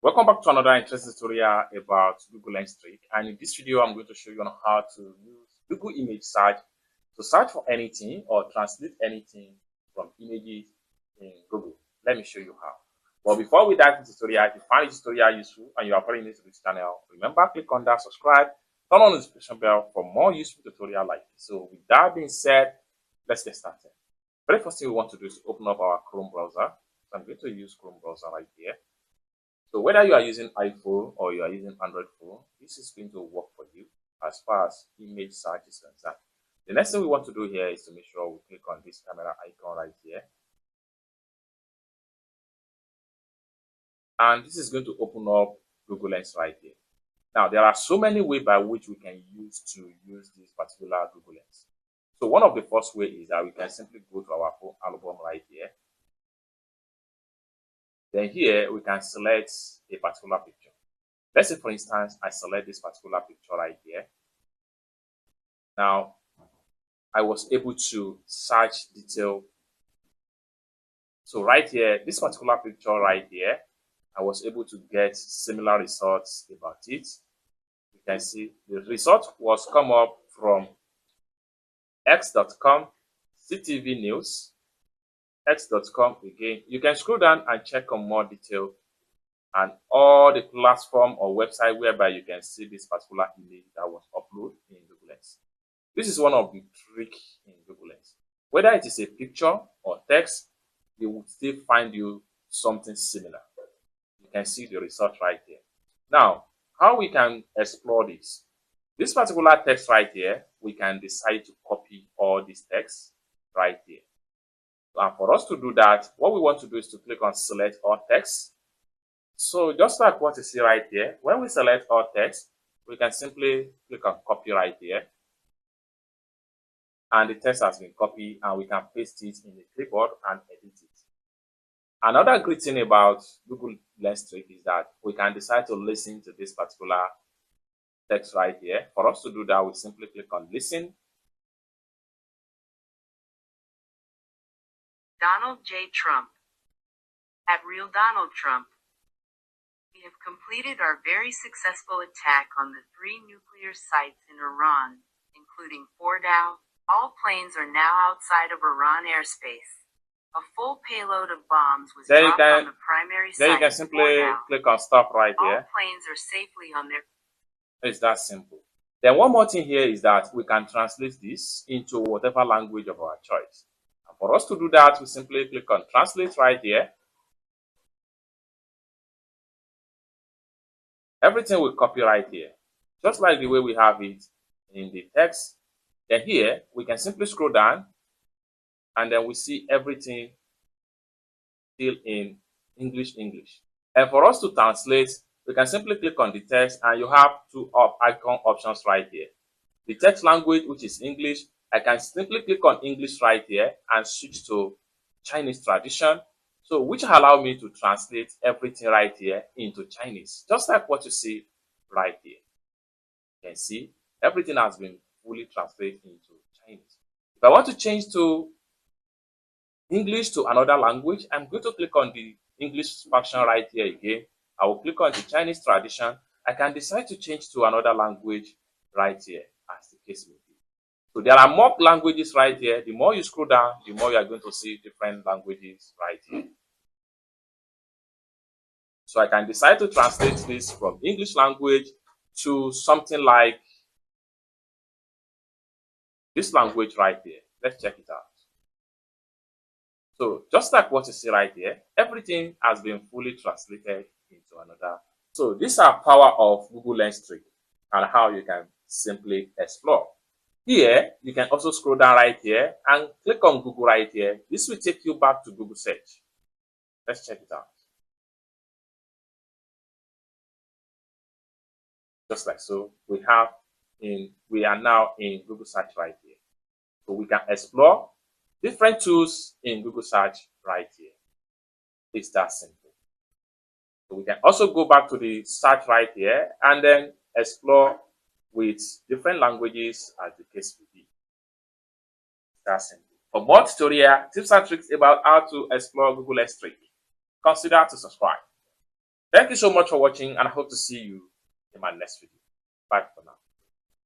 Welcome back to another interesting tutorial about Google Lens trick, and in this video I'm going to show you on how to use Google image search to search for anything or translate anything from images in Google. Let me show you how. But before we dive into the tutorial, if you find this tutorial useful and you are very new to this channel, remember click on that subscribe, turn on the notification bell for more useful tutorial like this. So with that being said, let's get started. Very first thing we want to do is open up our Chrome browser. So I'm going to use Chrome browser right here. So whether you are using iPhone or you are using Android phone, this is going to work for you as far as image search is concerned. The next thing we want to do here is to make sure we click on this camera icon right here. And this is going to open up Google Lens right here. Now, there are so many ways by which we can use this particular Google Lens. So one of the first way is that we can simply go to our phone album right here. Then here we can select a particular picture. Let's say, for instance, I select this particular picture right here. Now, I was able to search detail. So right here, this particular picture right here, I was able to get similar results about it. You can see the result was come up from x.com, CTV News, x.com again. You can scroll down and check on more detail and all the platform or website whereby you can see this particular image that was uploaded in Google Lens. This is one of the tricks in Google Lens. Whether it is a picture or text, they will still find you something similar. You can see the result right here. Now, how we can explore this? This particular text right here, we can decide to copy all this text right here. And for us to do that, what we want to do is to click on select all text. So just like what you see right here, when we select all text, we can simply click on copy right here. And the text has been copied and we can paste it in the clipboard and edit it. Another great thing about Google Lens trick is that we can decide to listen to this particular text right here. For us to do that, we simply click on listen. Donald J. Trump. At Real Donald Trump. We have completed our very successful attack on the 3 nuclear sites in Iran, including Fordow. All planes are now outside of Iran airspace. A full payload of bombs was dropped on the primary site. Then you can simply click on stop right here. All planes are safely on their... It's that simple. Then one more thing here is that we can translate this into whatever language of our choice. And for us to do that, we simply click on translate right here. Everything will copy right here, just like the way we have it in the text. Then here, we can simply scroll down and then we see everything still in English. And for us to translate, we can simply click on the text and you have 2 icon options right here. The text language, which is English, I can simply click on English right here and switch to Chinese tradition. So which allow me to translate everything right here into Chinese, just like what you see right here. You can see everything has been fully translated into Chinese. If I want to change to English to another language, I'm going to click on the English function right here again. I will click on the Chinese tradition. I can decide to change to another language right here, as the case may be. So there are more languages right here. The more you scroll down, the more you are going to see different languages right here. So I can decide to translate this from English language to something like this language right here. Let's check it out. So just like what you see right here, everything has been fully translated into another. So these are power of Google Lens trick and how you can simply explore. Here, you can also scroll down right here and click on Google right here. This will take you back to Google search. Let's check it out. Just like so, we are now in Google search right here. So we can explore different tools in Google search right here. It's that simple. So we can also go back to the search right here and then explore with different languages as the case may be. That's simple. For more tutorial tips and tricks about how to explore Google Lens trick, consider to subscribe. Thank you so much for watching, and I hope to see you in my next video. Bye for now.